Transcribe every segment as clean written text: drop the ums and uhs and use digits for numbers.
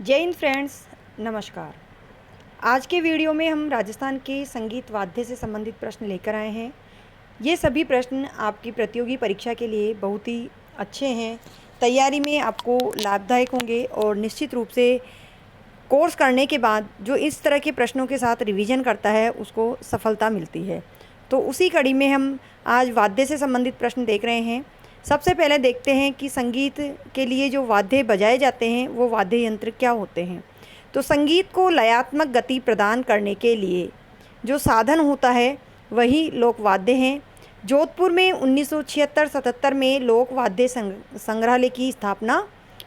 जय हिंद फ्रेंड्स, नमस्कार। आज के वीडियो में हम राजस्थान के संगीत वाद्य से संबंधित प्रश्न लेकर आए हैं। ये सभी प्रश्न आपकी प्रतियोगी परीक्षा के लिए बहुत ही अच्छे हैं, तैयारी में आपको लाभदायक होंगे और निश्चित रूप से कोर्स करने के बाद जो इस तरह के प्रश्नों के साथ रिवीजन करता है उसको सफलता मिलती है। तो उसी कड़ी में हम आज वाद्य से संबंधित प्रश्न देख रहे हैं। सबसे पहले देखते हैं कि संगीत के लिए जो वाद्य बजाए जाते हैं वो वाद्य यंत्र क्या होते हैं। तो संगीत को लयात्मक गति प्रदान करने के लिए जो साधन होता है वही लोक वाद्य हैं। जोधपुर में 1976-77 में लोक वाद्य संग्रहालय की स्थापना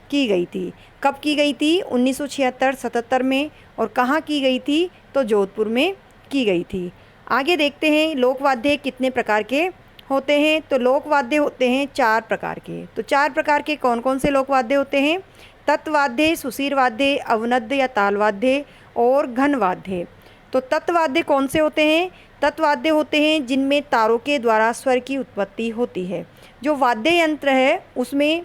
की गई थी। कब की गई थी? 1976-77 में। और कहाँ की गई थी? तो जोधपुर में की गई थी। आगे देखते हैं लोक वाद्य कितने प्रकार के होते हैं। तो लोक वाद्य होते हैं 4 प्रकार के। तो 4 प्रकार के कौन कौन से लोक वाद्य होते हैं? तत्वाद्य, सुशीर वाद्य, अवनद्य या तालवाद्य और घन वाद्य। तो तत्वाद्य कौन से होते हैं? तत्वाद्य होते हैं जिनमें तारों के द्वारा स्वर की उत्पत्ति होती है। जो वाद्य यंत्र है उसमें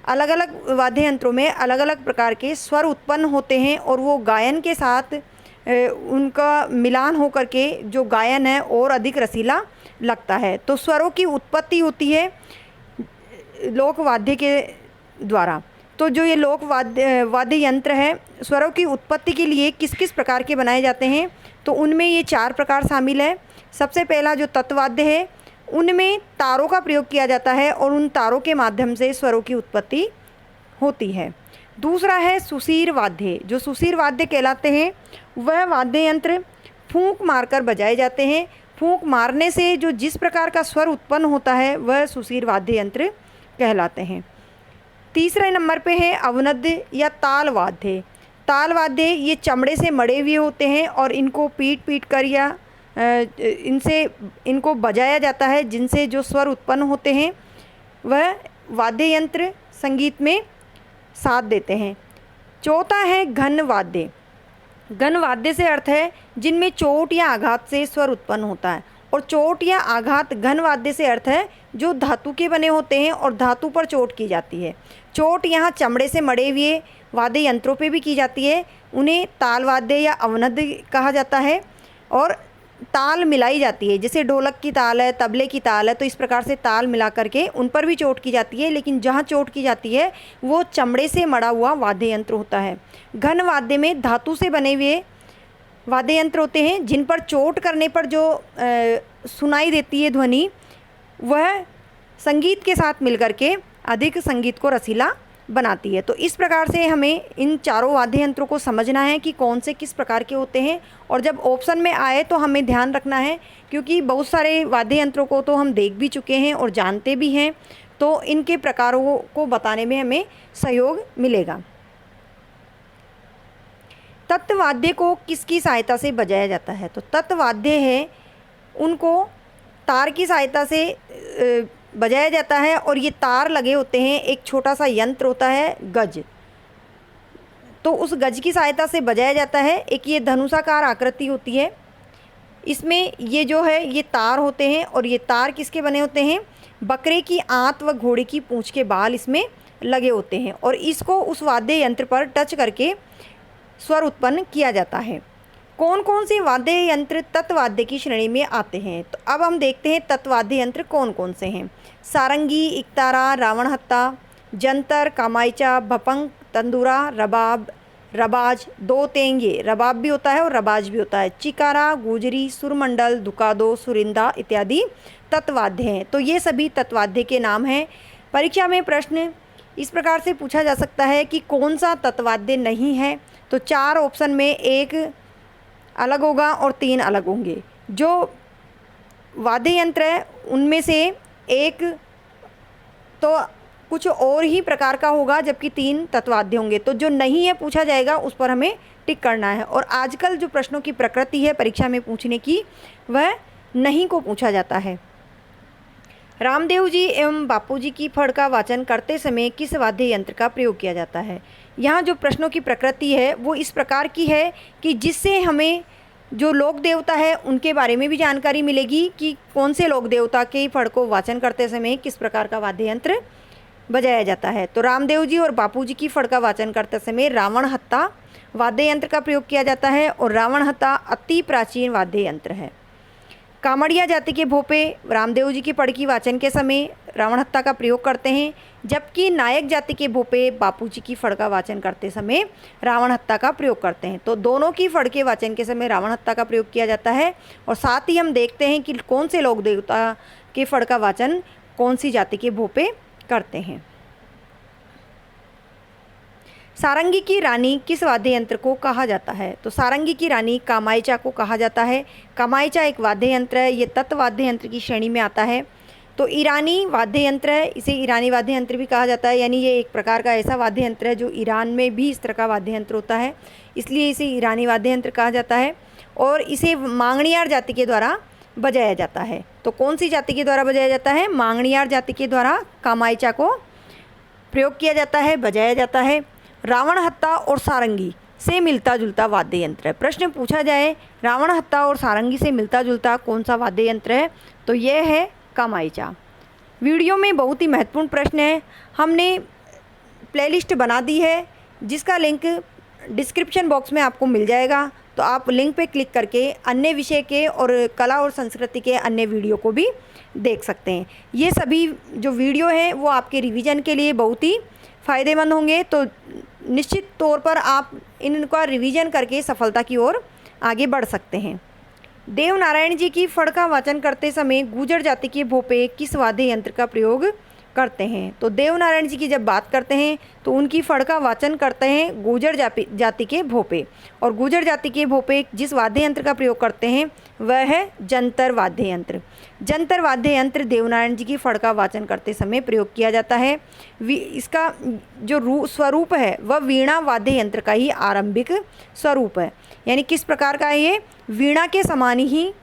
अलग अलग वाद्य यंत्रों में अलग अलग प्रकार के स्वर उत्पन्न होते हैं और वो गायन के साथ उनका मिलान होकर के जो गायन है और अधिक रसीला लगता है। तो स्वरों की उत्पत्ति होती है लोक वाद्य के द्वारा। तो जो ये लोक वाद्य यंत्र है स्वरों की उत्पत्ति के लिए किस किस प्रकार के बनाए जाते हैं? तो उनमें ये 4 प्रकार शामिल है। सबसे पहला जो तत्वाद्य है उनमें तारों का प्रयोग किया जाता है और उन तारों के माध्यम से स्वरों की उत्पत्ति होती है। दूसरा है सुशीर वाद्य। जो सुशीर वाद्य कहलाते हैं वह वाद्य यंत्र फूंक मारकर बजाए जाते हैं। फूंक मारने से जो जिस प्रकार का स्वर उत्पन्न होता है वह सुशीर वाद्य यंत्र कहलाते हैं। तीसरे नंबर पे है अवनद्य या ताल वाद्य। ताल वाद्य ये चमड़े से मढ़े हुए होते हैं और इनको पीट कर या इनको बजाया जाता है, जिनसे जो स्वर उत्पन्न होते हैं वह वाद्य यंत्र संगीत में साथ देते हैं। चौथा है घन वाद्य। घन वाद्य से अर्थ है जिनमें चोट या आघात से स्वर उत्पन्न होता है। और चोट या आघात घन वाद्य से अर्थ है जो धातु के बने होते हैं और धातु पर चोट की जाती है। चोट यहाँ चमड़े से मढ़े हुए वाद्य यंत्रों पे भी की जाती है, उन्हें ताल वाद्य या अवनद्य कहा जाता है। और ताल मिलाई जाती है, जैसे ढोलक की ताल है, तबले की ताल है, तो इस प्रकार से ताल मिला करके उन पर भी चोट की जाती है। लेकिन जहाँ चोट की जाती है वो चमड़े से मढ़ा हुआ वाद्य यंत्र होता है। घन वाद्य में धातु से बने हुए वाद्य यंत्र होते हैं जिन पर चोट करने पर जो सुनाई देती है ध्वनि वह संगीत के साथ मिलकर के अधिक संगीत को रसीला बनाती है। तो इस प्रकार से हमें इन चारों वाद्य यंत्रों को समझना है कि कौन से किस प्रकार के होते हैं। और जब ऑप्शन में आए तो हमें ध्यान रखना है, क्योंकि बहुत सारे वाद्य यंत्रों को तो हम देख भी चुके हैं और जानते भी हैं, तो इनके प्रकारों को बताने में हमें सहयोग मिलेगा। तत्वाद्य को किसकी सहायता से बजाया जाता है? तो तत्वाद्य है उनको तार की सहायता से बजाया जाता है और ये तार लगे होते हैं, एक छोटा सा यंत्र होता है गज, तो उस गज की सहायता से बजाया जाता है। एक ये धनुषाकार आकृति होती है, इसमें ये जो है ये तार होते हैं और ये तार किसके बने होते हैं? बकरे की आंत व घोड़े की पूंछ के बाल इसमें लगे होते हैं और इसको उस वाद्य यंत्र पर टच करके स्वर उत्पन्न किया जाता है। कौन कौन से वाद्य यंत्र तत्वाद्य की श्रेणी में आते हैं? तो अब हम देखते हैं तत्वाद्य यंत्र कौन कौन से हैं। सारंगी, इकतारा, रावणहत्ता, जंतर, कामायचा, भपंग, तंदूरा, रबाब, रबाज, दो तेंगे, रबाब भी होता है और रबाज भी होता है, चिकारा, गुजरी, सुरमंडल, दुकादो, सुरिंदा इत्यादि तत्वाद्य हैं। तो ये सभी तत्वाद्य के नाम हैं। परीक्षा में प्रश्न इस प्रकार से पूछा जा सकता है कि कौन सा तत्वाद्य नहीं है? तो 4 ऑप्शन में एक अलग होगा और 3 अलग होंगे। जो वाद्य यंत्र है उनमें से एक तो कुछ और ही प्रकार का होगा जबकि 3 तत्वाद्य होंगे। तो जो नहीं है पूछा जाएगा उस पर हमें टिक करना है। और आजकल जो प्रश्नों की प्रकृति है परीक्षा में पूछने की वह नहीं को पूछा जाता है। रामदेव जी एवं बापू जी की फड़ का वाचन करते समय किस वाद्य यंत्र का प्रयोग किया जाता है? यहाँ जो प्रश्नों की प्रकृति है वो इस प्रकार की है कि जिससे हमें जो लोक देवता है उनके बारे में भी जानकारी मिलेगी कि कौन से लोक देवता के फड़ को वाचन करते समय किस प्रकार का वाद्य यंत्र बजाया जाता है? तो रामदेव जी और बापू जी की फड़ का वाचन करते समय रावण हत्ता वाद्य यंत्र का प्रयोग किया जाता है और रावण हत्ता अति प्राचीन वाद्य यंत्र है। कामड़िया जाति के भोपे रामदेव जी की फड़ की वाचन के समय रावण हत्ता का प्रयोग करते हैं, जबकि नायक जाति के भोपे बापू जी की फड़ का वाचन करते समय रावण हत्ता का प्रयोग करते हैं। तो दोनों की फड़ के वाचन के समय रावण हत्ता का प्रयोग किया जाता है। और साथ ही हम देखते हैं कि कौन से लोक देवता के फड़ का वाचन कौन सी जाति के भोपे करते हैं। सारंगी की रानी किस वाद्य यंत्र को कहा जाता है? तो सारंगी की रानी कामायचा को कहा जाता है। कामायचा एक वाद्य यंत्र है, ये तत्व वाद्य यंत्र की श्रेणी में आता है। तो ईरानी वाद्य यंत्र है, इसे ईरानी वाद्य यंत्र भी कहा जाता है, यानी ये एक प्रकार का ऐसा वाद्य यंत्र है जो ईरान में भी इस तरह का वाद्य यंत्र होता है, इसलिए इसे ईरानी वाद्य यंत्र कहा जाता है। और इसे मांगणियार जाति के द्वारा बजाया जाता है। तो कौन सी जाति के द्वारा बजाया जाता है? मांगणियार जाति के द्वारा कामायचा को प्रयोग किया जाता है, बजाया जाता है। रावण हत्ता और सारंगी से मिलता जुलता वाद्य यंत्र है। प्रश्न पूछा जाए रावण हत्ता और सारंगी से मिलता जुलता कौन सा वाद्य यंत्र है? तो यह है कामायचा। वीडियो में बहुत ही महत्वपूर्ण प्रश्न है, हमने प्लेलिस्ट बना दी है जिसका लिंक डिस्क्रिप्शन बॉक्स में आपको मिल जाएगा। तो आप लिंक पे क्लिक करके अन्य विषय के और कला और संस्कृति के अन्य वीडियो को भी देख सकते हैं। ये सभी जो वीडियो हैं वो आपके रिवीजन के लिए बहुत ही फ़ायदेमंद होंगे। तो निश्चित तौर पर आप इनका रिवीजन करके सफलता की ओर आगे बढ़ सकते हैं। देवनारायण जी की फड़ का वाचन करते समय गुर्जर जाति के भोपे किस वाद्य यंत्र का प्रयोग करते हैं? तो देवनारायण जी की जब बात करते हैं तो उनकी फड़ का वाचन करते हैं गुर्जर जाति के भोपे, और गुर्जर जाति के भोपे जिस वाद्य यंत्र का प्रयोग करते हैं वह है जंतर वाद्य यंत्र। जंतर वाद्य यंत्र देवनारायण जी की फड़ का वाचन करते समय प्रयोग किया जाता है। इसका जो स्वरूप है वह वीणा वाद्य यंत्र का ही आरंभिक स्वरूप है, यानी किस प्रकार का है ये? वीणा के समान ही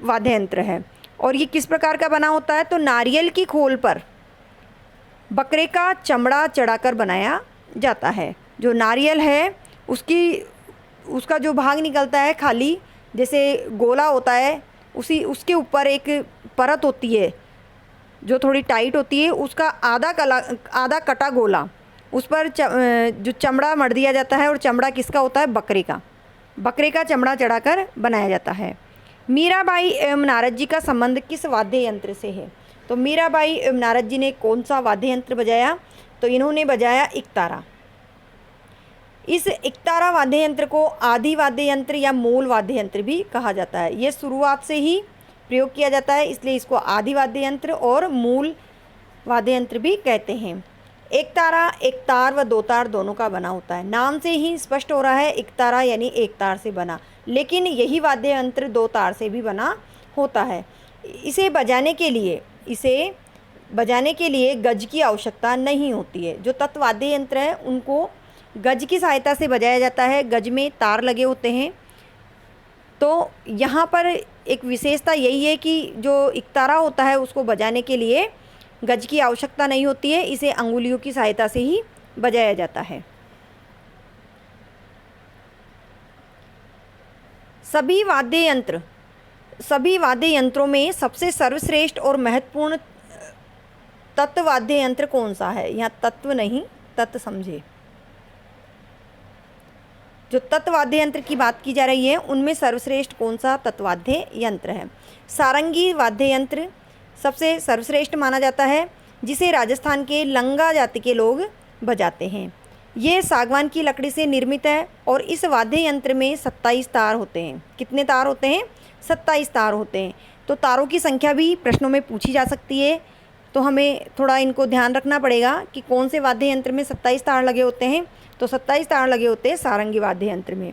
वाद्य यंत्र है। और ये किस प्रकार का बना होता है? तो नारियल की खोल पर बकरे का चमड़ा चढ़ाकर बनाया जाता है। जो नारियल है उसका जो भाग निकलता है खाली जैसे गोला होता है, उसके ऊपर एक परत होती है जो थोड़ी टाइट होती है, उसका आधा कटा गोला, उस पर जो चमड़ा मढ़ दिया जाता है। और चमड़ा किसका होता है? बकरे का चमड़ा चढ़ाकर बनाया जाता है। मीराबाई एवं नारद जी का संबंध किस वाद्य यंत्र से है? तो मीराबाई एवं नारद जी ने कौन सा वाद्य यंत्र बजाया? तो इन्होंने बजाया इकतारा। इस इकतारा वाद्य यंत्र को आदि वाद्य यंत्र या मूल वाद्य यंत्र भी कहा जाता है। ये शुरुआत से ही प्रयोग किया जाता है, इसलिए इसको आदि वाद्य यंत्र और मूल वाद्य यंत्र भी कहते हैं। एक तारा एक तार व दो तार दोनों का बना होता है। नाम से ही स्पष्ट हो रहा है एक तारा यानी एक तार से बना, लेकिन यही वाद्य यंत्र दो तार से भी बना होता है। इसे बजाने के लिए गज की आवश्यकता नहीं होती है। जो तत्वाद्य यंत्र है उनको गज की सहायता से बजाया जाता है। गज में तार लगे होते हैं। तो यहाँ पर एक विशेषता यही है कि जो इकतारा होता है उसको बजाने के लिए गज की आवश्यकता नहीं होती है, इसे अंगुलियों की सहायता से ही बजाया जाता है। सभी वाद्य यंत्रों में सबसे सर्वश्रेष्ठ और महत्वपूर्ण तत्ववाद्य यंत्र कौन सा है? यहाँ तत्व नहीं, तत्व समझे। जो तत्ववाद्य यंत्र की बात की जा रही है उनमें सर्वश्रेष्ठ कौन सा तत्ववाद्य यंत्र है? सारंगी वाद्य यंत्र सबसे सर्वश्रेष्ठ माना जाता है, जिसे राजस्थान के लंगा जाति के लोग बजाते हैं। ये सागवान की लकड़ी से निर्मित है और इस वाद्य यंत्र में 27 तार होते हैं। कितने तार होते हैं? 27 तार होते हैं। तो तारों की संख्या भी प्रश्नों में पूछी जा सकती है, तो हमें थोड़ा इनको ध्यान रखना पड़ेगा कि कौन से वाद्य यंत्र में 27 तार लगे होते हैं। तो 27 तार लगे होते हैं सारंगी वाद्य यंत्र में।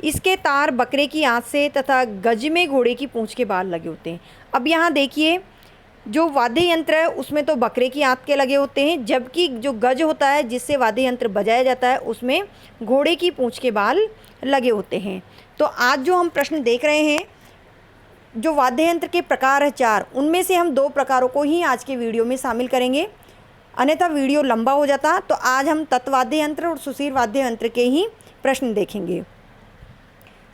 इसके तार बकरे की आँत से तथा गज में घोड़े की पूँछ के बाल लगे होते हैं। अब यहाँ देखिए, जो वाद्य यंत्र है उसमें तो बकरे की आँत के लगे होते हैं, जबकि जो गज होता है जिससे वाद्य यंत्र बजाया जाता है उसमें घोड़े की पूँछ के बाल लगे होते हैं। तो आज जो हम प्रश्न देख रहे हैं, जो वाद्य यंत्र के प्रकार है 4, उनमें से हम 2 प्रकारों को ही आज के वीडियो में शामिल करेंगे, अन्यथा वीडियो लंबा हो जाता। तो आज हम तत्वाद्य यंत्र और सुशीर वाद्य यंत्र के ही प्रश्न देखेंगे।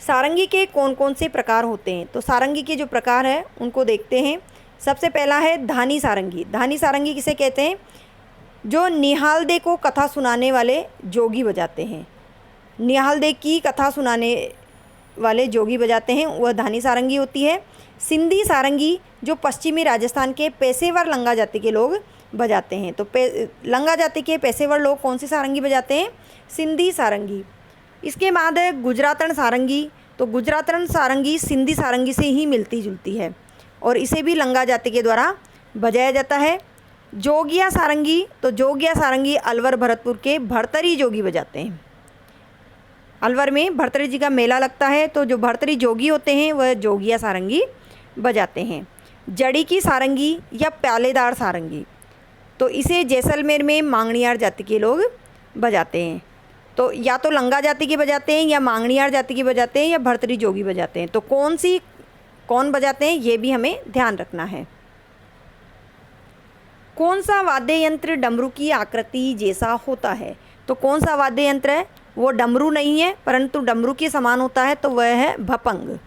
सारंगी के कौन कौन से प्रकार होते हैं? तो सारंगी के जो प्रकार है उनको देखते हैं। सबसे पहला है धानी सारंगी। धानी सारंगी किसे कहते हैं? जो निहालदे को कथा सुनाने वाले जोगी बजाते हैं, निहालदे की कथा सुनाने वाले जोगी बजाते हैं, वह धानी सारंगी होती है। सिंधी सारंगी जो पश्चिमी राजस्थान के पेशेवर लंगा जाति के लोग बजाते हैं। तो लंगा जाति के पेशेवर लोग कौन सी सारंगी बजाते हैं? सिंधी सारंगी। इसके बाद है गुजरातन सारंगी। तो गुजरातन सारंगी सिंधी सारंगी से ही मिलती जुलती है और इसे भी लंगा जाति के द्वारा बजाया जाता है। जोगिया सारंगी, तो जोगिया सारंगी अलवर भरतपुर के भरतरी जोगी बजाते हैं। अलवर में भरतरी जी का मेला लगता है, तो जो भरतरी जोगी होते हैं वह जोगिया सारंगी बजाते हैं। जड़ी की सारंगी या प्यालेदार सारंगी, तो इसे जैसलमेर में मांगणियार जाति के लोग बजाते हैं। तो या तो लंगा जाति के बजाते हैं या मांगणियार जाति के बजाते हैं या भरतरी जोगी बजाते हैं। तो कौन बजाते हैं ये भी हमें ध्यान रखना है। कौन सा वाद्य यंत्र डमरू की आकृति जैसा होता है? तो कौन सा वाद्य यंत्र है? वो डमरू नहीं है परंतु डमरू के समान होता है, तो वह है भपंग।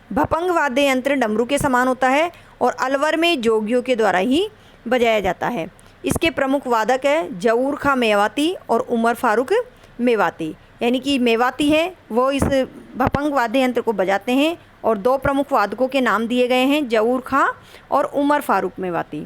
भपंग वाद्य यंत्र डमरू के समान होता है और अलवर में जोगियों के द्वारा ही बजाया जाता है। इसके प्रमुख वादक है जऊर खां मेवाती और उमर फारूक मेवाती, यानी कि मेवाती है वो इस भपंग वाद्य यंत्र को बजाते हैं और दो प्रमुख वादकों के नाम दिए गए हैं, जऊर खां और उमर फारूक मेवाती।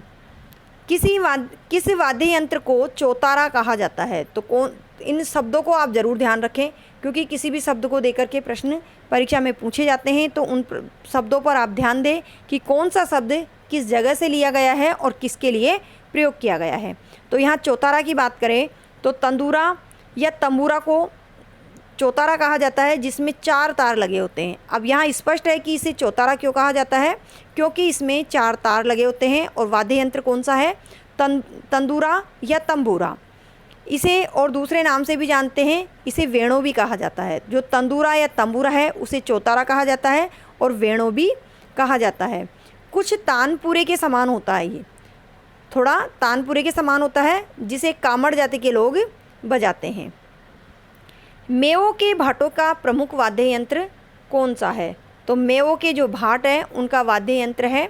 किस वाद्य यंत्र को चौतारा कहा जाता है? तो कौन, इन शब्दों को आप ज़रूर ध्यान रखें क्योंकि किसी भी शब्द को देकर के प्रश्न परीक्षा में पूछे जाते हैं। तो उन शब्दों पर आप ध्यान दें कि कौन सा शब्द किस जगह से लिया गया है और किसके लिए प्रयोग किया गया है। तो यहाँ चौतारा की बात करें तो तंदूरा या तंबूरा को चौतारा कहा जाता है जिसमें 4 तार लगे होते हैं। अब यहाँ स्पष्ट है कि इसे चौतारा क्यों कहा जाता है, क्योंकि इसमें 4 तार लगे होते हैं और वाद्य यंत्र कौन सा है? तंदूरा या तंबूरा। इसे और दूसरे नाम से भी जानते हैं, इसे वेणु भी कहा जाता है। जो तंदूरा या तंबूरा है उसे चौतारा कहा जाता है और वेणु भी कहा जाता है। कुछ तानपुरे के समान होता है, ये थोड़ा तानपुरे के समान होता है जिसे कामड़ जाति के लोग बजाते हैं। मेवों के भाटों का प्रमुख वाद्य यंत्र कौन सा है? तो मेवों के जो भाट हैं उनका वाद्य यंत्र है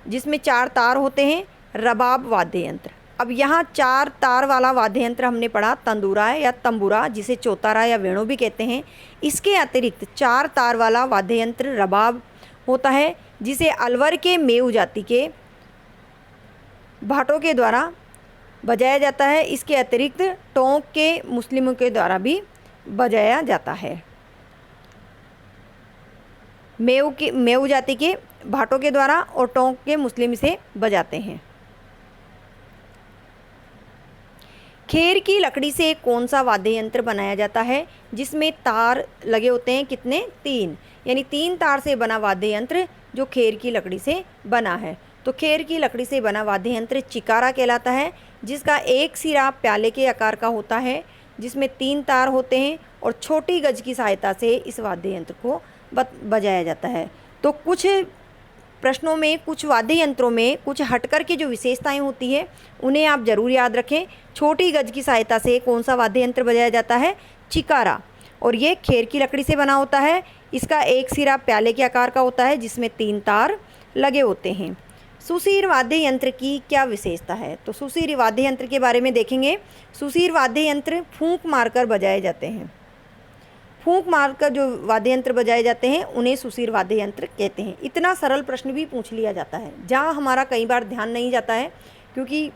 जिसमें 4 तार होते हैं, रबाब वाद्य यंत्र। अब यहाँ 4 तार वाला वाद्य यंत्र हमने पढ़ा तंदूरा या तंबूरा, जिसे चौतारा या वेणु भी कहते हैं। इसके अतिरिक्त 4 तार वाला वाद्य यंत्र रबाब होता है जिसे अलवर के मेऊ जाति के भाटों के द्वारा बजाया जाता है। इसके अतिरिक्त टोंक के मुस्लिमों के द्वारा भी बजाया जाता है। मेऊ जाति के भाटों के द्वारा और टोंक के मुस्लिम इसे बजाते हैं। खेर की लकड़ी से कौन सा वाद्य यंत्र बनाया जाता है जिसमें तार लगे होते हैं? कितने? 3, यानी 3 तार से बना वाद्य यंत्र जो खेर की लकड़ी से बना है। तो खेर की लकड़ी से बना वाद्य यंत्र चिकारा कहलाता है, जिसका एक सिरा प्याले के आकार का होता है, जिसमें 3 तार होते हैं और छोटी गज की सहायता से इस वाद्य यंत्र को बजाया जाता है। तो कुछ प्रश्नों में, कुछ वाद्य यंत्रों में कुछ हटकर के जो विशेषताएं होती है उन्हें आप ज़रूर याद रखें। छोटी गज की सहायता से कौन सा वाद्य यंत्र बजाया जाता है? चिकारा, और ये खेर की लकड़ी से बना होता है। इसका एक सिरा प्याले के आकार का होता है जिसमें 3 तार लगे होते हैं। सुसीर वाद्य यंत्र की क्या विशेषता है? तो सुसीर वाद्य यंत्र के बारे में देखेंगे। सुसीर वाद्य यंत्र फूंक मारकर बजाए जाते हैं। फूंक मारकर जो वाद्य यंत्र बजाए जाते हैं उन्हें सुसीर वाद्य यंत्र कहते हैं। इतना सरल प्रश्न भी पूछ लिया जाता है, जहाँ हमारा कई बार ध्यान नहीं जाता है क्योंकि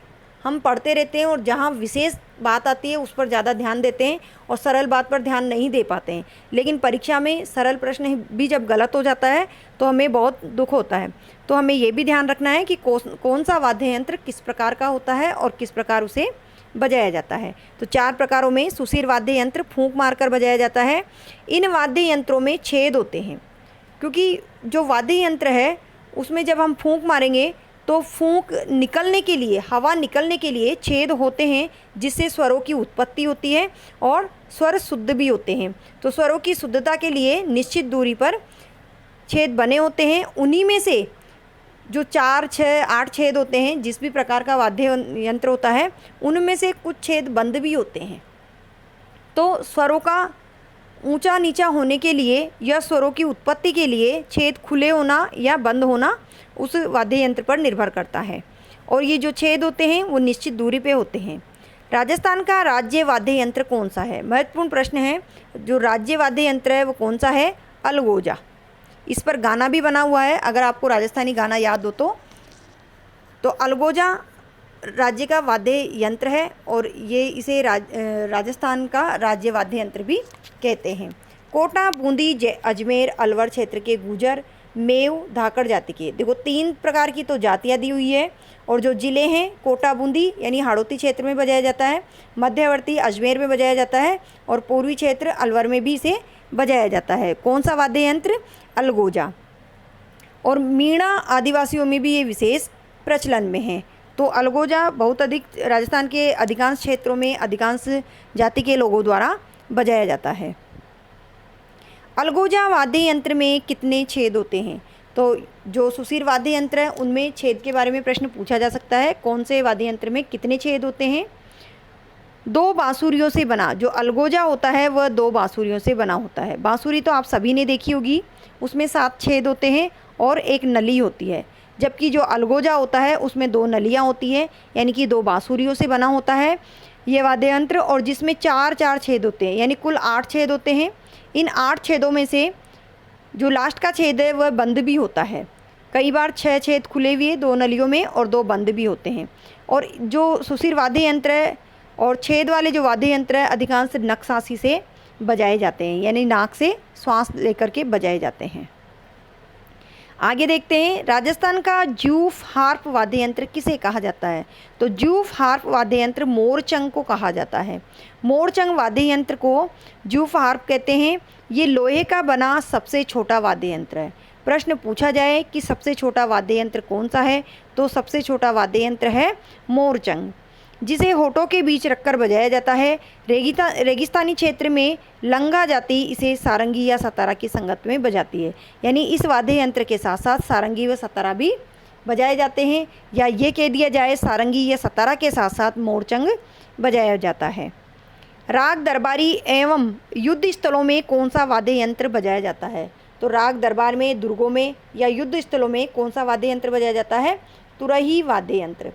हम पढ़ते रहते हैं और जहाँ विशेष बात आती है उस पर ज़्यादा ध्यान देते हैं और सरल बात पर ध्यान नहीं दे पाते हैं। लेकिन परीक्षा में सरल प्रश्न भी जब गलत हो जाता है तो हमें बहुत दुख होता है। तो हमें ये भी ध्यान रखना है कि कौन सा वाद्य यंत्र किस प्रकार का होता है और किस प्रकार उसे बजाया जाता है। तो 4 प्रकारों में सुसीर वाद्य यंत्र फूंक मारकर बजाया जाता है। इन वाद्य यंत्रों में छेद होते हैं क्योंकि जो वाद्य यंत्र है उसमें जब हम फूंक मारेंगे तो फूंक निकलने के लिए, हवा निकलने के लिए छेद होते हैं जिससे स्वरों की उत्पत्ति होती है और स्वर शुद्ध भी होते हैं। तो स्वरों की शुद्धता के लिए निश्चित दूरी पर छेद बने होते हैं। उन्हीं में से जो 4, 6, 8 छेद होते हैं, जिस भी प्रकार का वाद्य यंत्र होता है उनमें से कुछ छेद बंद भी होते हैं। तो स्वरों का ऊंचा नीचा होने के लिए या स्वरों की उत्पत्ति के लिए छेद खुले होना या बंद होना उस वाद्य यंत्र पर निर्भर करता है। और ये जो छेद होते हैं वो निश्चित दूरी पे होते हैं। राजस्थान का राज्य वाद्य यंत्र कौन सा है? महत्वपूर्ण प्रश्न है। जो राज्य वाद्य यंत्र है वो कौन सा है? अलगोजा। इस पर गाना भी बना हुआ है, अगर आपको राजस्थानी गाना याद हो तो अलगोजा राज्य का वाद्य यंत्र है और ये इसे राजस्थान का राज्य वाद्य यंत्र भी कहते हैं। कोटा, बूंदी, अजमेर, अलवर क्षेत्र के गुर्जर, मेव, धाकड़ जाति के, देखो 3 प्रकार की तो जातियाँ दी हुई है। और जो ज़िले हैं, कोटा बूंदी यानी हाड़ौती क्षेत्र में बजाया जाता है, मध्यवर्ती अजमेर में बजाया जाता है और पूर्वी क्षेत्र अलवर में भी इसे बजाया जाता है। कौन सा वाद्य यंत्र? अलगोजा। और मीणा आदिवासियों में भी ये विशेष प्रचलन में है। तो अलगोजा बहुत अधिक राजस्थान के अधिकांश क्षेत्रों में अधिकांश जाति के लोगों द्वारा बजाया जाता है। अलगोजा वाद्य यंत्र में कितने छेद होते हैं? तो जो सुसीर वाद्य यंत्र है उनमें छेद के बारे में प्रश्न पूछा जा सकता है। कौन से वाद्य यंत्र में कितने छेद होते हैं? 2 बांसुरियों से बना, जो अलगोजा होता है वह 2 बांसुरियों से बना होता है। बांसुरी तो आप सभी ने देखी होगी, उसमें 7 छेद होते हैं और एक नली होती है। जबकि जो अलगोजा होता है उसमें 2 नलियाँ होती है, यानी कि 2 बांसुरियों से बना होता है ये वाद्य यंत्र, और जिसमें 4-4 छेद होते हैं, यानी कुल 8 छेद होते हैं। इन 8 छेदों में से जो लास्ट का छेद है वह बंद भी होता है। कई बार 6 छेद खुले हुए 2 नलियों में और 2 बंद भी होते हैं। और जो सुसीर वाद्य यंत्र है और छेद वाले जो वाद्य यंत्र है अधिकांश नक्सासी से बजाए जाते हैं, यानी नाक से श्वास लेकर के बजाए जाते हैं। आगे देखते हैं, राजस्थान का जूफ हार्प वाद्य यंत्र किसे कहा जाता है? तो जूफ हार्प वाद्य यंत्र मोरचंग को कहा जाता है। मोरचंग वाद्य यंत्र को जूफ हार्प कहते हैं। ये लोहे का बना सबसे छोटा वाद्य यंत्र है। प्रश्न पूछा जाए कि सबसे छोटा वाद्य यंत्र कौन सा है, तो सबसे छोटा वाद्य यंत्र है मोरचंग, जिसे होठों के बीच रखकर बजाया जाता है। रेगिस्तानी क्षेत्र में लंगा जाति इसे सारंगी या सतारा की संगत में बजाती है, यानी इस वाद्य यंत्र के साथ साथ सारंगी व सतारा भी बजाए जाते हैं, या ये कह दिया जाए सारंगी या सतारा के साथ साथ मोरचंग बजाया जाता है। राग दरबारी एवं युद्ध स्थलों में कौन सा वाद्य यंत्र बजाया जाता है? तो राग दरबार में, दुर्गों में या युद्ध स्थलों में कौन सा वाद्य यंत्र बजाया जाता है? तुरही वाद्य यंत्र।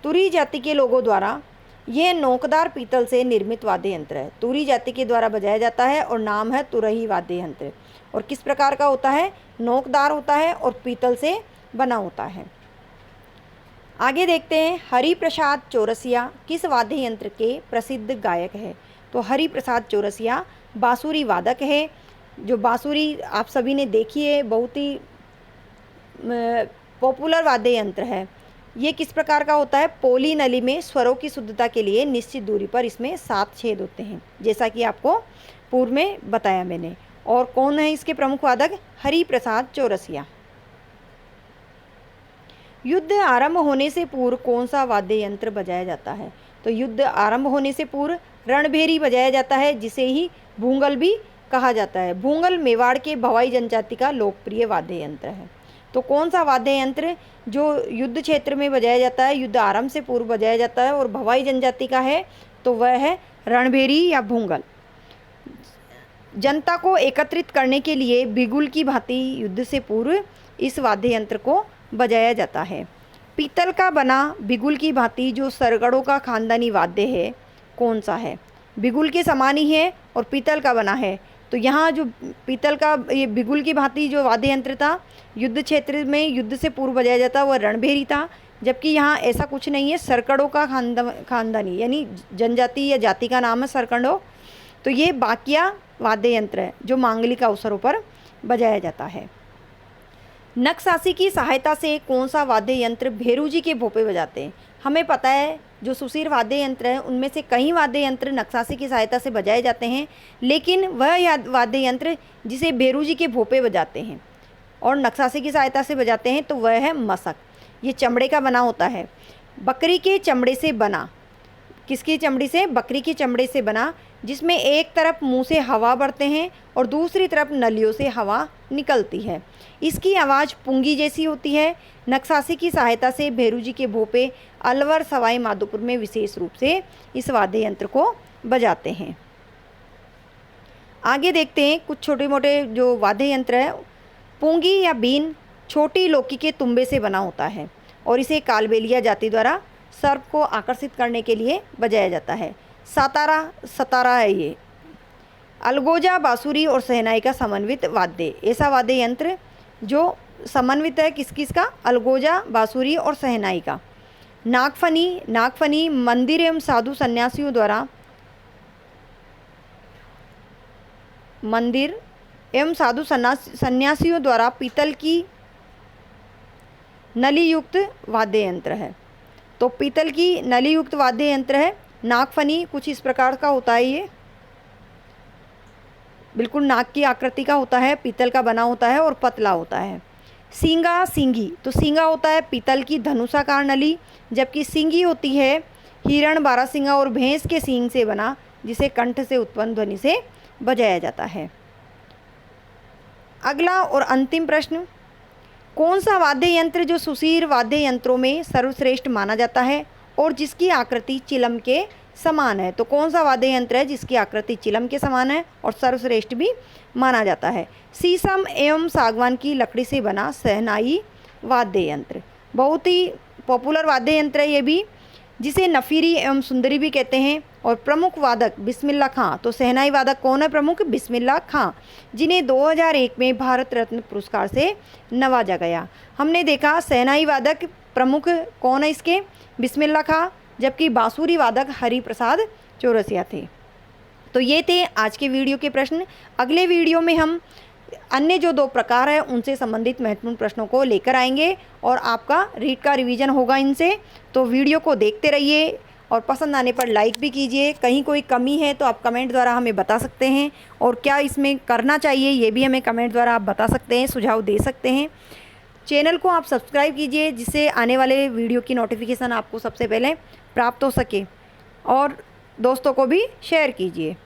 तुरी जाति के लोगों द्वारा यह नोकदार पीतल से निर्मित वाद्य यंत्र है। तुरी जाति के द्वारा बजाया जाता है और नाम है तुरही वाद्य यंत्र। और किस प्रकार का होता है? नोकदार होता है और पीतल से बना होता है। आगे देखते हैं, हरिप्रसाद चौरसिया किस वाद्य यंत्र के प्रसिद्ध गायक है? तो हरिप्रसाद चौरसिया बांसुरी वादक है। जो बांसुरी आप सभी ने देखी है, बहुत ही पॉपुलर वाद्य यंत्र है। ये किस प्रकार का होता है? पोली नली में स्वरों की शुद्धता के लिए निश्चित दूरी पर इसमें 7 छेद होते हैं, जैसा कि आपको पूर्व में बताया मैंने। और कौन है इसके प्रमुख वादक? हरिप्रसाद चौरसिया। युद्ध आरंभ होने से पूर्व कौन सा वाद्य यंत्र बजाया जाता है? तो युद्ध आरंभ होने से पूर्व रणभेरी बजाया जाता है, जिसे ही भूंगल भी कहा जाता है। भूंगल मेवाड़ के भवाई जनजाति का लोकप्रिय वाद्य यंत्र है। तो कौन सा वाद्य यंत्र जो युद्ध क्षेत्र में बजाया जाता है, युद्ध आरंभ से पूर्व बजाया जाता है और भवाई जनजाति का है, तो वह है रणभेरी या भूंगल। जनता को एकत्रित करने के लिए बिगुल की भांति युद्ध से पूर्व इस वाद्य यंत्र को बजाया जाता है। पीतल का बना बिगुल की भांति जो सरगढ़ों का खानदानी वाद्य है, कौन सा है? बिगुल के समान ही है और पीतल का बना है। तो यहाँ जो पीतल का ये बिगुल की भांति जो वाद्य यंत्र था युद्ध क्षेत्र में युद्ध से पूर्व बजाया जाता वह रणभेरी था, जबकि यहाँ ऐसा कुछ नहीं है। सरकड़ों का खानदानी यानी जनजाति या जाति का नाम है सरकड़ों। तो ये बाकिया वाद्य यंत्र है जो मांगलिक अवसरों पर बजाया जाता है। नक्सासी की सहायता से कौन सा वाद्य यंत्र भेरू जी के भोपे बजाते हैं? हमें पता है जो सुसीर वाद्य यंत्र है उनमें से कई वाद्य यंत्र नक्सासी की सहायता से बजाए जाते हैं, लेकिन वह वाद्य यंत्र जिसे भेरू जी के भोपे बजाते हैं और नक्सासी की सहायता से बजाते हैं तो वह है मसक। ये चमड़े का बना होता है, बकरी के चमड़े से बना। किसकी चमड़ी से? बकरी के चमड़े से बना, जिसमें एक तरफ मुंह से हवा भरते हैं और दूसरी तरफ नलियों से हवा निकलती है। इसकी आवाज़ पुंगी जैसी होती है। नक्सासी की सहायता से भेरू जी के भोपे अलवर सवाई माधोपुर में विशेष रूप से इस वाद्य यंत्र को बजाते हैं। आगे देखते हैं कुछ छोटे मोटे जो वाद्य यंत्र है। पुंगी या बीन छोटी लौकी के तुम्बे से बना होता है। और इसे कालबेलिया जाति द्वारा सर्प को आकर्षित करने के लिए बजाया जाता है। सतारा है ये। अलगोजा, बांसुरी और शहनाई का समन्वित वाद्य, ऐसा वाद्य यंत्र जो समन्वित है किस किस का? अलगोजा, बांसुरी और शहनाई का। नागफनी मंदिर एवं साधु सन्यासियों द्वारा पीतल की नली युक्त वाद्य यंत्र है। तो पीतल की नली युक्त वाद्य यंत्र है नागफनी। कुछ इस प्रकार का होता है, ये बिल्कुल नाग की आकृति का होता है, पीतल का बना होता है और पतला होता है। सींगी, तो सींगा होता है पीतल की धनुषाकार नली, जबकि सींगी होती है हिरण, बारहसिंगा और भैंस के सींग से बना, जिसे कंठ से उत्पन्न ध्वनि से बजाया जाता है। अगला और अंतिम प्रश्न, कौन सा वाद्य यंत्र जो सुशीर वाद्य यंत्रों में सर्वश्रेष्ठ माना जाता है और जिसकी आकृति चिलम के समान है? तो कौन सा वाद्य यंत्र है जिसकी आकृति चिलम के समान है और सर्वश्रेष्ठ भी माना जाता है? शीशम एवं सागवान की लकड़ी से बना शहनाई वाद्य यंत्र, बहुत ही पॉपुलर वाद्य यंत्र है ये भी, जिसे नफीरी एवं सुंदरी भी कहते हैं। और प्रमुख वादक बिस्मिल्लाह खां। तो शहनाई वादक कौन है प्रमुख? बिस्मिल्लाह खां, जिन्हें 2001 में भारत रत्न पुरस्कार से नवाजा गया। हमने देखा शहनाई वादक प्रमुख कौन है इसके? बिस्मिल्लाह खां, जबकि बांसुरी वादक हरिप्रसाद चौरसिया थे। तो ये थे आज के वीडियो के प्रश्न। अगले वीडियो में हम अन्य जो 2 प्रकार है उनसे संबंधित महत्वपूर्ण प्रश्नों को लेकर आएंगे और आपका रीड का रिवीजन होगा इनसे। तो वीडियो को देखते रहिए और पसंद आने पर लाइक भी कीजिए। कहीं कोई कमी है तो आप कमेंट द्वारा हमें बता सकते हैं, और क्या इसमें करना चाहिए ये भी हमें कमेंट द्वारा आप बता सकते हैं, सुझाव दे सकते हैं। चैनल को आप सब्सक्राइब कीजिए जिससे आने वाले वीडियो की नोटिफिकेशन आपको सबसे पहले प्राप्त हो सके, और दोस्तों को भी शेयर कीजिए।